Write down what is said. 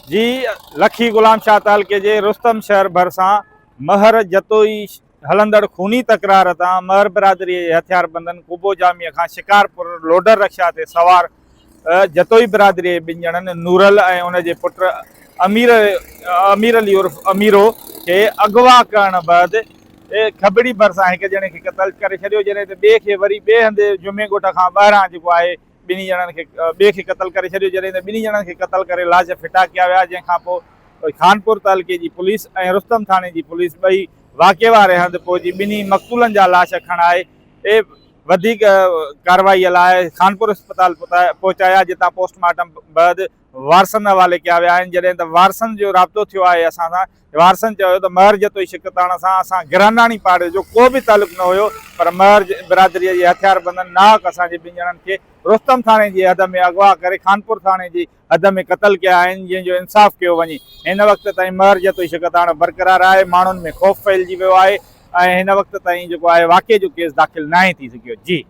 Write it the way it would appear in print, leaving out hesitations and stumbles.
जी लखी गुलाम शाह तालके जे रुस्तम शहर भरसा महर जतोई हलंदड़ खूनी तकरार तां महर बिरादरी हथियार बंदन कुबो जामिया खां शिकारपुर लोडर रक्षा ते सवार जतोई बिरादरी ॿिनि ॼणनि नूरल ऐं उन जे पुट अमीर अली उर्फ अमीरो खे अगवा करण बैदि खबड़ी भरसां हिकु ॼणे खे क़तल करे छॾियो, जॾहिं त ॿिए खे वरी ॿिए हंधि जुमे ॻोठ खां ॿाहिरां जेको आहे ॿिन्ही ॼणनि खे ॿिए खे क़तल करे छॾियो, जॾहिं त ॿिन्ही ॼणनि खे क़तल करे लाश फिटा कया विया। जंहिंखां पोइ खानपुर तालुके जी पुलिस ऐं रुस्तम थाणे जी पुलिस ॿई वाक़े वारे हंधि पहुची ॿिन्ही मक़तूलनि जा लाश खणाए ऐं वधीक कार्रवाईअ लाइ खानपुर अस्पताल पहुचाया, जितां पोस्टमार्टम बैदि वारसनि हवाले कया विया आहिनि। जॾहिं त वारसनि जो राब्तो थियो आहे असां सां, वारसनि चयो त महर जतोई शिकताण सां असां गिरानाणी पाड़े जो को बि तालुक न हुयो, पर महर बिरादरीअ जे हथियार बंदन नाहक असांजे ॿिनि ॼणनि खे रुस्तम थाणे जी हद में अगवा करे खानपुर थाणे जी हद में क़तल कया आहिनि, जंहिंजो इंसाफ़ कयो वञे। हिन वक़्त ताईं महर जतोई शिकताण बरक़रार आहे, माण्हुनि में ख़ौफ़ फैलिजी वियो आहे ऐं हिन वक़्त ताईं जेको आहे वाक़े जो केस दाख़िल नाहे थी सघियो। जी।